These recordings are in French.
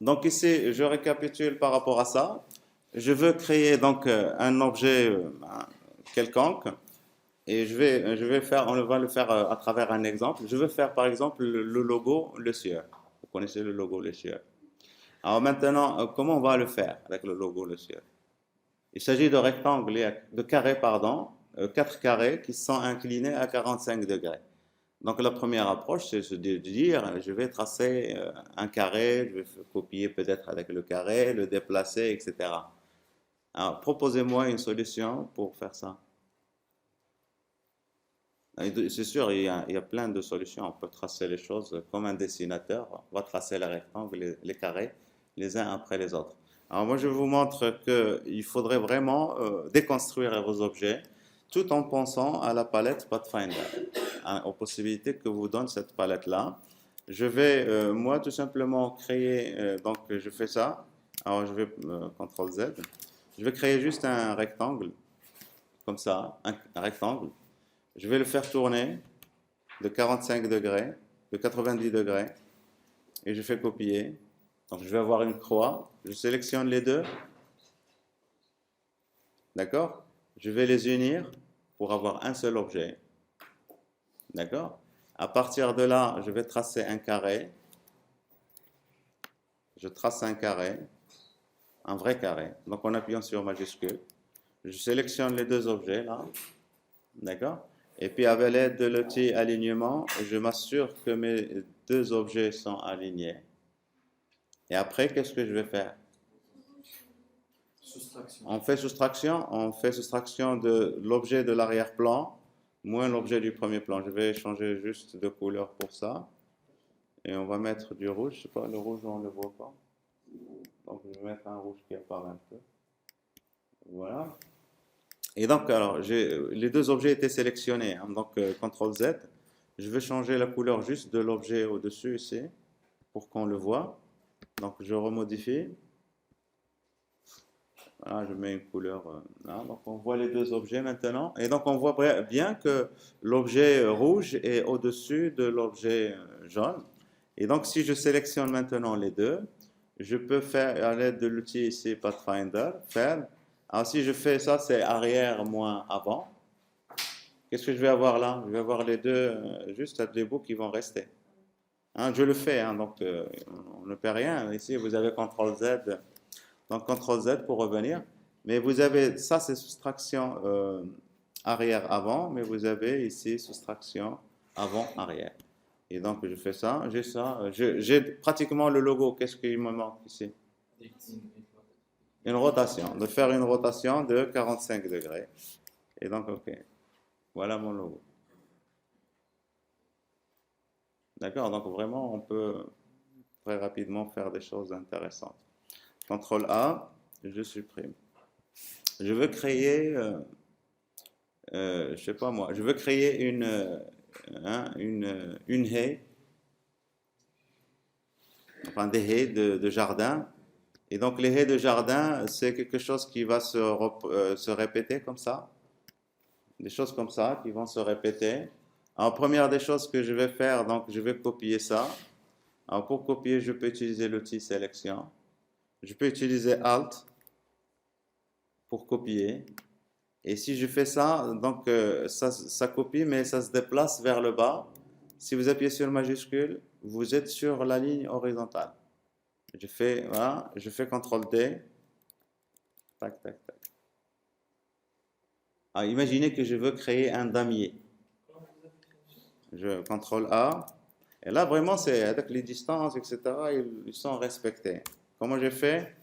Donc ici, je récapitule par rapport à ça. Je veux créer donc un objet quelconque et je vais faire, on va le faire à travers un exemple. Je veux faire par exemple le logo Le Sieur. Vous connaissez le logo Le Sieur. Alors maintenant, comment on va le faire avec le logo Le Sieur? Il s'agit de rectangles, de carrés, pardon, 4 carrés qui sont inclinés à 45 degrés. Donc la première approche, c'est de dire, je vais tracer un carré, je vais copier peut-être avec le carré, le déplacer, etc. Alors proposez-moi une solution pour faire ça. C'est sûr, il y a plein de solutions. On peut tracer les choses comme un dessinateur. On va tracer les rectangles, les carrés, les uns après les autres. Alors moi, je vous montre qu'il faudrait vraiment déconstruire vos objets tout en pensant à la palette Pathfinder, aux possibilités que vous donne cette palette-là. Je vais, moi, tout simplement créer, donc je fais ça. Alors je vais, CTRL Z. Je vais créer juste un rectangle, comme ça, un rectangle. Je vais le faire tourner de 45 degrés, de 90 degrés, et je fais copier. Donc je vais avoir une croix, je sélectionne les deux, d'accord? Je vais les unir pour avoir un seul objet, d'accord? À partir de là, je vais tracer un carré. Je trace un carré, un vrai carré. Donc en appuyant sur majuscule, je sélectionne les deux objets là, d'accord? Et puis avec l'aide de l'outil alignement, je m'assure que mes deux objets sont alignés. Et après, qu'est-ce que je vais faire? Soustraction. On fait soustraction de l'objet de l'arrière-plan moins l'objet du premier plan. Je vais changer juste de couleur pour ça. Et on va mettre du rouge. Je sais pas, le rouge, on ne le voit pas. Donc, je vais mettre un rouge qui apparaît un peu. Voilà. Et donc, alors, les deux objets étaient sélectionnés, hein. Donc, CTRL Z. Je vais changer la couleur juste de l'objet au-dessus ici pour qu'on le voit. Donc, je remodifie. Voilà, je mets une couleur là. Donc, on voit les deux objets maintenant. Et donc, on voit bien que l'objet rouge est au-dessus de l'objet jaune. Et donc, si je sélectionne maintenant les deux, je peux faire, à l'aide de l'outil ici, Pathfinder, faire. Alors, si je fais ça, c'est arrière moins avant. Qu'est-ce que je vais avoir là? Je vais avoir les deux, juste les bouts qui vont rester. Hein, je le fais, hein, donc on ne perd rien. Ici, vous avez CTRL Z. Donc, CTRL Z pour revenir. Mais vous avez, ça c'est soustraction arrière-avant, mais vous avez ici soustraction avant-arrière. Et donc, je fais ça, j'ai ça. J'ai pratiquement le logo. Qu'est-ce qu'il me manque ici? Une rotation. De faire une rotation de 45 degrés. Et donc, OK. Voilà mon logo. D'accord? Donc, vraiment, on peut très rapidement faire des choses intéressantes. CTRL A, je supprime. Je veux créer, je sais pas moi, je veux créer une haie, enfin des haies de jardin. Et donc les haies de jardin, c'est quelque chose qui va se répéter comme ça. Des choses comme ça qui vont se répéter. Alors première des choses que je vais faire, donc je vais copier ça. Alors pour copier, je peux utiliser l'outil sélection. Je peux utiliser Alt pour copier. Et si je fais ça, donc ça copie, mais ça se déplace vers le bas. Si vous appuyez sur majuscule, vous êtes sur la ligne horizontale. Voilà, je fais CTRL D. Tac, tac, tac. Alors, imaginez que je veux créer un damier. Je CTRL A. Et là, vraiment, c'est avec les distances, etc., ils sont respectés. Comment j'ai fait?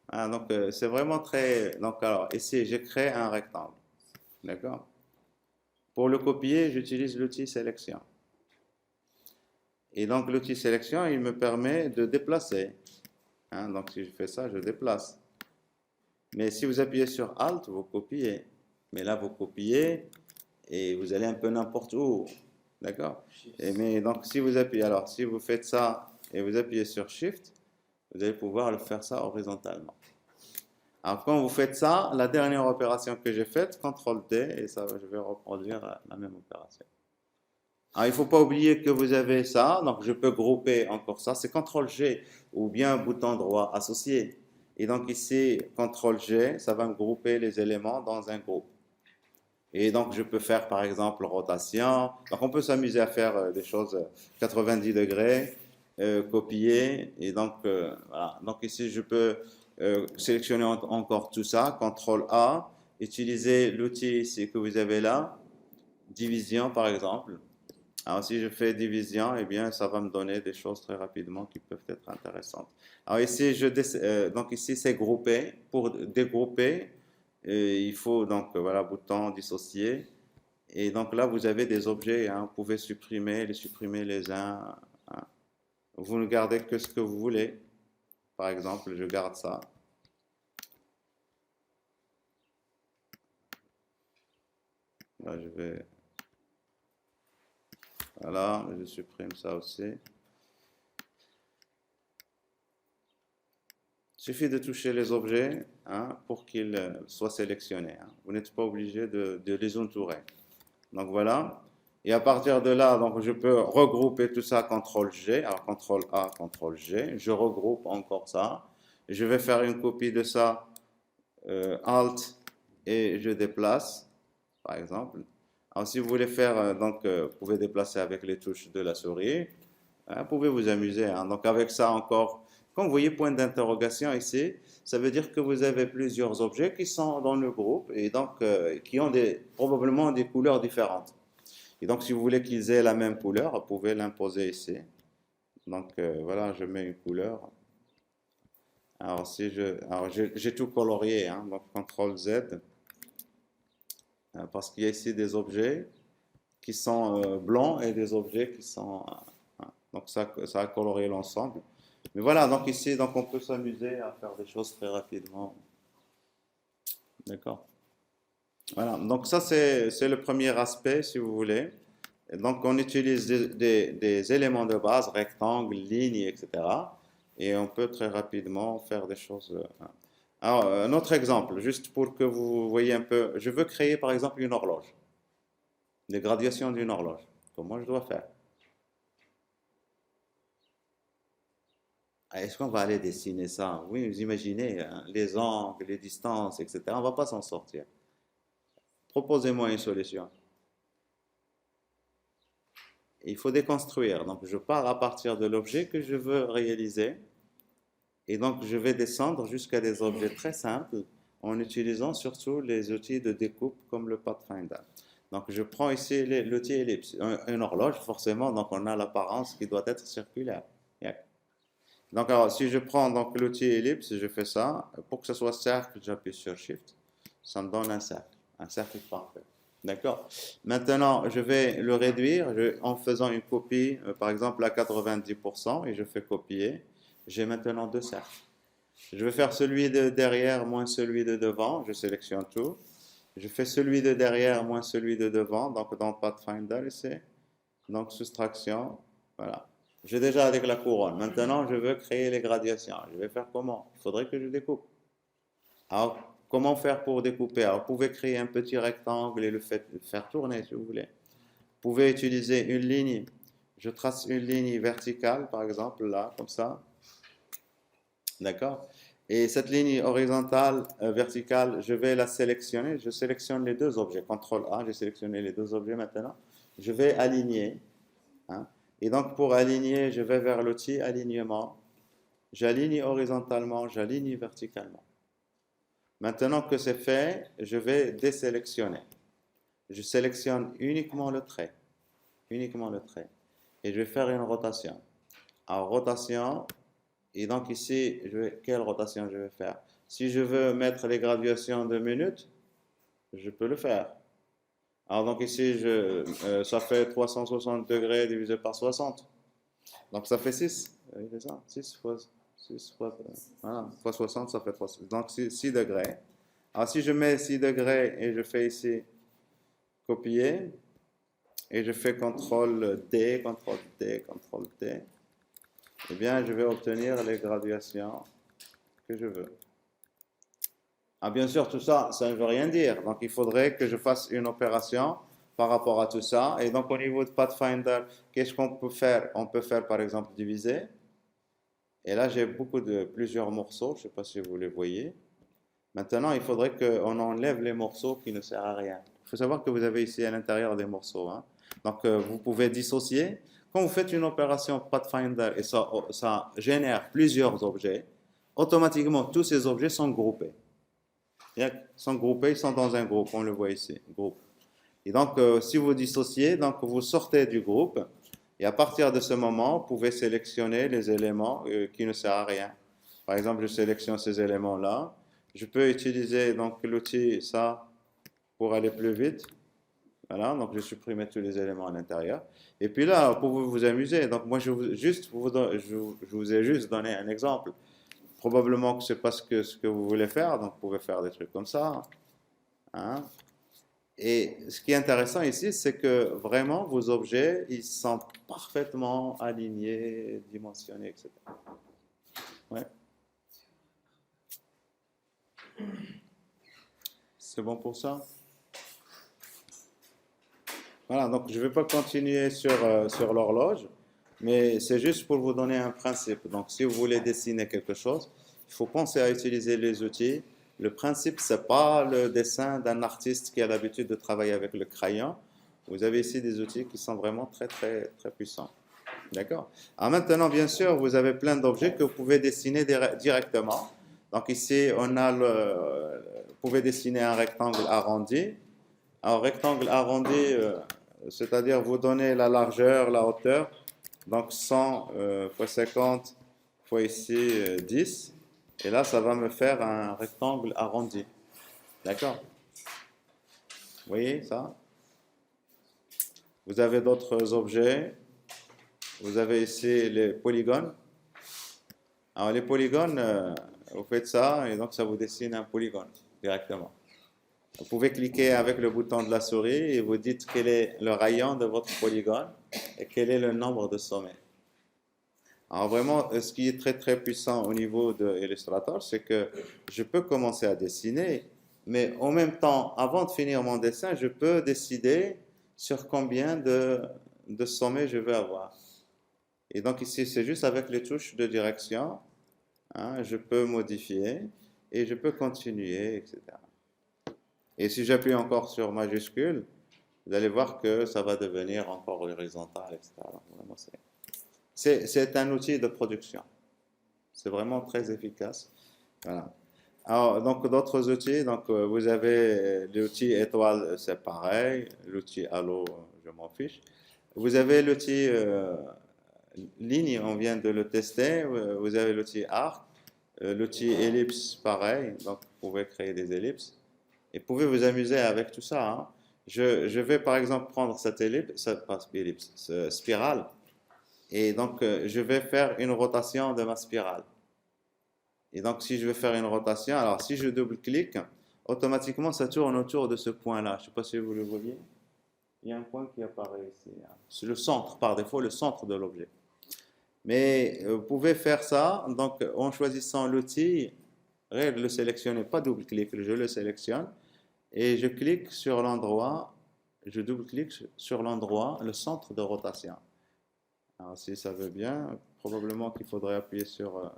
Ah, donc, c'est vraiment très. Donc, alors, ici, j'ai créé un rectangle. D'accord? Pour le copier, j'utilise l'outil sélection. Et donc, l'outil sélection, il me permet de déplacer. Hein, donc, si je fais ça, je déplace. Mais si vous appuyez sur Alt, vous copiez. Mais là, vous copiez et vous allez un peu n'importe où. D'accord? Mais donc, si vous appuyez, alors, si vous faites ça et vous appuyez sur Shift, vous allez pouvoir le faire ça horizontalement. Alors, quand vous faites ça, la dernière opération que j'ai faite, CTRL D, et ça, je vais reproduire la même opération. Ah, il ne faut pas oublier que vous avez ça, donc je peux grouper encore ça. C'est CTRL-G ou bien bouton droit associé. Et donc ici, CTRL-G, ça va me grouper les éléments dans un groupe. Et donc je peux faire par exemple rotation. Donc on peut s'amuser à faire des choses 90 degrés, copier. Et donc voilà. Donc ici, je peux sélectionner encore tout ça, CTRL-A, utiliser l'outil ici que vous avez là, division par exemple. Alors, si je fais division, eh bien, ça va me donner des choses très rapidement qui peuvent être intéressantes. Alors, ici, donc ici, c'est groupé. Pour dégrouper, il faut donc, voilà, bouton dissocier. Et donc là, vous avez des objets, hein, vous pouvez les supprimer les uns, hein. Vous ne gardez que ce que vous voulez. Par exemple, je garde ça. Là, voilà, je supprime ça aussi. Il suffit de toucher les objets, hein, pour qu'ils soient sélectionnés, hein. Vous n'êtes pas obligé de les entourer. Donc voilà. Et à partir de là, donc je peux regrouper tout ça, CTRL-G. Alors CTRL-A, CTRL-G. Je regroupe encore ça. Je vais faire une copie de ça, Alt, et je déplace, par exemple. Alors si vous voulez faire, vous pouvez déplacer avec les touches de la souris. Hein, vous pouvez vous amuser, hein. Donc avec ça encore, quand vous voyez point d'interrogation ici, ça veut dire que vous avez plusieurs objets qui sont dans le groupe et donc qui ont probablement des couleurs différentes. Et donc si vous voulez qu'ils aient la même couleur, vous pouvez l'imposer ici. Donc voilà, je mets une couleur. Alors si j'ai tout colorié, hein, donc CTRL Z, parce qu'il y a ici des objets qui sont blancs et des objets qui sont donc ça a coloré l'ensemble. Mais voilà, donc ici, donc on peut s'amuser à faire des choses très rapidement. D'accord. Voilà, donc ça c'est le premier aspect, si vous voulez. Et donc on utilise des éléments de base, rectangles, lignes, etc. Et on peut très rapidement faire des choses. Alors, un autre exemple, juste pour que vous voyez un peu. Je veux créer par exemple une horloge, des graduations d'une horloge. Comment je dois faire? Ah, est-ce qu'on va aller dessiner ça? Oui, vous imaginez, hein, les angles, les distances, etc. On ne va pas s'en sortir. Proposez-moi une solution. Il faut déconstruire. Donc, je pars à partir de l'objet que je veux réaliser. Et donc, je vais descendre jusqu'à des objets très simples en utilisant surtout les outils de découpe comme le Pathfinder. Donc, je prends ici l'outil ellipse. Une horloge, forcément, donc on a l'apparence qui doit être circulaire. Yeah. Donc, alors, si je prends donc l'outil ellipse, je fais ça. Pour que ce soit cercle, j'appuie sur Shift. Ça me donne un cercle parfait. D'accord? Maintenant, je vais le réduire en faisant une copie, par exemple à 90%, et je fais copier. J'ai maintenant deux cercles. Je vais faire celui de derrière moins celui de devant. Je sélectionne tout. Je fais celui de derrière moins celui de devant. Donc, dans Pathfinder ici. Donc, soustraction. Voilà. J'ai déjà avec la couronne. Maintenant, je veux créer les gradations. Je vais faire comment? Il faudrait que je découpe. Alors, comment faire pour découper? Alors, vous pouvez créer un petit rectangle et le faire tourner si vous voulez. Vous pouvez utiliser une ligne. Je trace une ligne verticale, par exemple, là, comme ça. D'accord? Et cette ligne horizontale, verticale, je vais la sélectionner. Je sélectionne les deux objets. CTRL A, j'ai sélectionné les deux objets maintenant. Je vais aligner, hein. Et donc, pour aligner, je vais vers l'outil alignement. J'aligne horizontalement, j'aligne verticalement. Maintenant que c'est fait, je vais désélectionner. Je sélectionne uniquement le trait. Uniquement le trait. Et je vais faire une rotation. Alors, rotation. Et donc ici, quelle rotation je vais faire? Si je veux mettre les graduations de minutes, je peux le faire. Alors donc ici, ça fait 360 degrés divisé par 60. Donc ça fait 6. Oui, c'est ça. 6 fois, voilà, fois 60, ça fait 3. Donc 6 degrés. Alors si je mets 6 degrés et je fais ici copier, et je fais CTRL D, CTRL D, CTRL D, eh bien je vais obtenir les graduations que je veux. Ah, bien sûr, tout ça, ça ne veut rien dire. Donc, il faudrait que je fasse une opération par rapport à tout ça. Et donc, au niveau de Pathfinder, qu'est-ce qu'on peut faire? On peut faire, par exemple, diviser. Et là, j'ai plusieurs morceaux. Je ne sais pas si vous les voyez. Maintenant, il faudrait qu'on enlève les morceaux qui ne servent à rien. Il faut savoir que vous avez ici à l'intérieur des morceaux, hein. Donc, vous pouvez dissocier. Quand vous faites une opération Pathfinder et ça génère plusieurs objets, automatiquement, tous ces objets sont groupés. Ils sont groupés, ils sont dans un groupe, on le voit ici, groupe. Et donc, si vous dissociez, donc vous sortez du groupe, et à partir de ce moment, vous pouvez sélectionner les éléments qui ne servent à rien. Par exemple, je sélectionne ces éléments-là. Je peux utiliser donc l'outil ça pour aller plus vite. Voilà, donc je supprime tous les éléments à l'intérieur. Et puis là, pour vous amuser, donc moi je vous ai juste donné un exemple. Probablement que c'est pas ce que vous voulez faire, donc vous pouvez faire des trucs comme ça, hein. Et ce qui est intéressant ici, c'est que vraiment vos objets, ils sont parfaitement alignés, dimensionnés, etc. Ouais, c'est bon pour ça? Voilà, donc je ne vais pas continuer sur l'horloge, mais c'est juste pour vous donner un principe. Donc si vous voulez dessiner quelque chose, il faut penser à utiliser les outils. Le principe, ce n'est pas le dessin d'un artiste qui a l'habitude de travailler avec le crayon. Vous avez ici des outils qui sont vraiment très, très, très puissants. D'accord? Alors maintenant, bien sûr, vous avez plein d'objets que vous pouvez dessiner directement. Donc ici, vous pouvez dessiner un rectangle arrondi. Un rectangle arrondi, c'est-à-dire vous donnez la largeur, la hauteur, donc 100 fois 50 fois ici 10, et là ça va me faire un rectangle arrondi. D'accord? Vous voyez ça? Vous avez d'autres objets, vous avez ici les polygones. Alors les polygones, vous faites ça et donc ça vous dessine un polygone directement. Vous pouvez cliquer avec le bouton de la souris et vous dites quel est le rayon de votre polygone et quel est le nombre de sommets. Alors vraiment, ce qui est très très puissant au niveau de Illustrator, c'est que je peux commencer à dessiner, mais en même temps, avant de finir mon dessin, je peux décider sur combien de sommets je veux avoir. Et donc ici, c'est juste avec les touches de direction, hein, je peux modifier et je peux continuer, etc. Et si j'appuie encore sur majuscule, vous allez voir que ça va devenir encore horizontal, etc. Vraiment, c'est un outil de production. C'est vraiment très efficace. Voilà. Alors, donc, d'autres outils, donc, vous avez l'outil étoile, c'est pareil. L'outil halo, je m'en fiche. Vous avez l'outil ligne, on vient de le tester. Vous avez l'outil arc. L'outil ellipse, pareil. Donc, vous pouvez créer des ellipses. Et vous pouvez vous amuser avec tout ça, hein. Je vais par exemple prendre cette ellipse, pas ellipse, cette spirale, et donc je vais faire une rotation de ma spirale. Et donc si je veux faire une rotation, alors si je double-clique, automatiquement ça tourne autour de ce point-là. Je ne sais pas si vous le voyez. Il y a un point qui apparaît ici, hein. C'est le centre, par défaut, le centre de l'objet. Mais vous pouvez faire ça donc en choisissant l'outil, le sélectionner, pas double-clic, je le sélectionne. Et je clique sur l'endroit, je double-clique sur l'endroit, le centre de rotation. Alors si ça veut bien, probablement qu'il faudrait appuyer sur...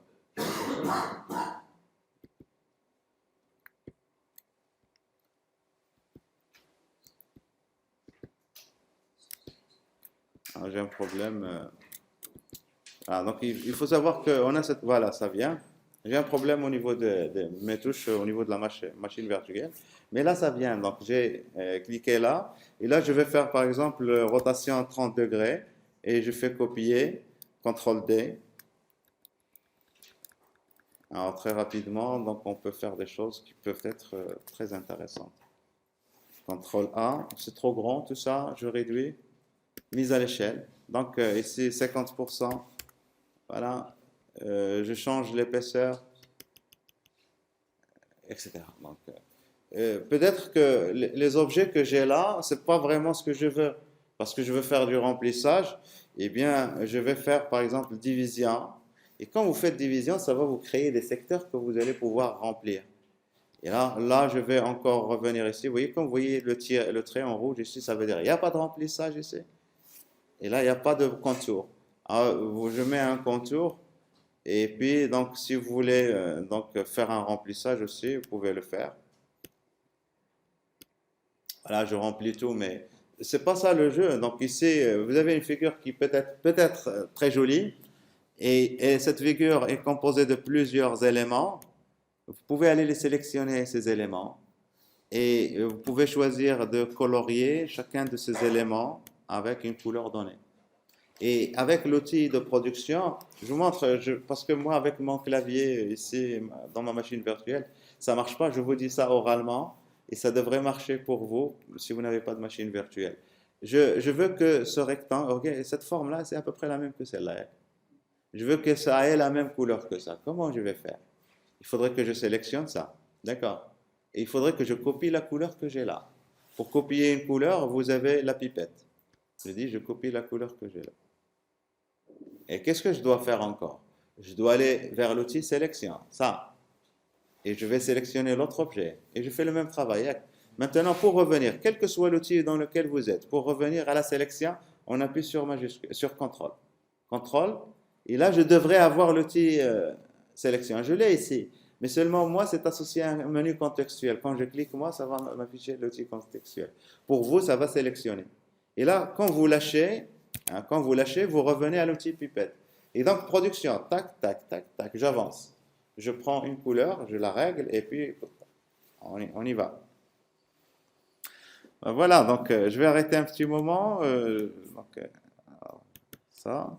Alors j'ai un problème. Donc il faut savoir qu'on a cette... Voilà, ça vient. J'ai un problème au niveau de mes touches, au niveau de la machine virtuelle. Mais là, ça vient. Donc, j'ai cliqué là. Et là, je vais faire, par exemple, rotation à 30 degrés. Et je fais copier, CTRL D. Alors, très rapidement, donc, on peut faire des choses qui peuvent être très intéressantes. CTRL A. C'est trop grand, tout ça. Je réduis. Mise à l'échelle. Donc, ici, 50%. Voilà. Je change l'épaisseur, etc. Donc, peut-être que les objets que j'ai là, c'est pas vraiment ce que je veux. Parce que je veux faire du remplissage, eh bien, je vais faire par exemple division. Et quand vous faites division, ça va vous créer des secteurs que vous allez pouvoir remplir. Et là, je vais encore revenir ici. Vous voyez, comme vous voyez le trait en rouge ici, ça veut dire il n'y a pas de remplissage ici. Et là, il n'y a pas de contour. Alors, je mets un contour. Et puis, donc, si vous voulez donc, faire un remplissage aussi, vous pouvez le faire. Voilà, je remplis tout, mais c'est pas ça le jeu. Donc ici, vous avez une figure qui peut être très jolie, et cette figure est composée de plusieurs éléments. Vous pouvez aller les sélectionner, ces éléments, et vous pouvez choisir de colorier chacun de ces éléments avec une couleur donnée. Et avec l'outil de production, je vous montre, parce que moi, avec mon clavier ici, dans ma machine virtuelle, ça ne marche pas. Je vous dis ça oralement, et ça devrait marcher pour vous si vous n'avez pas de machine virtuelle. Je veux que ce rectangle, ok, cette forme-là, c'est à peu près la même que celle-là. Je veux que ça ait la même couleur que ça. Comment je vais faire? Il faudrait que je sélectionne ça. D'accord? Et il faudrait que je copie la couleur que j'ai là. Pour copier une couleur, vous avez la pipette. Je dis, je copie la couleur que j'ai là. Et qu'est-ce que je dois faire encore? Je dois aller vers l'outil sélection, ça. Et je vais sélectionner l'autre objet. Et je fais le même travail. Maintenant, pour revenir, quel que soit l'outil dans lequel vous êtes, pour revenir à la sélection, on appuie sur CTRL. CTRL. Et là, je devrais avoir l'outil sélection. Je l'ai ici. Mais seulement moi, c'est associé à un menu contextuel. Quand je clique, moi, ça va m'afficher l'outil contextuel. Pour vous, ça va sélectionner. Et là, quand vous lâchez, vous revenez à l'outil pipette. Et donc, production, tac, tac, tac, tac, j'avance. Je prends une couleur, je la règle, et puis on y va. Voilà, donc je vais arrêter un petit moment. Donc, ça.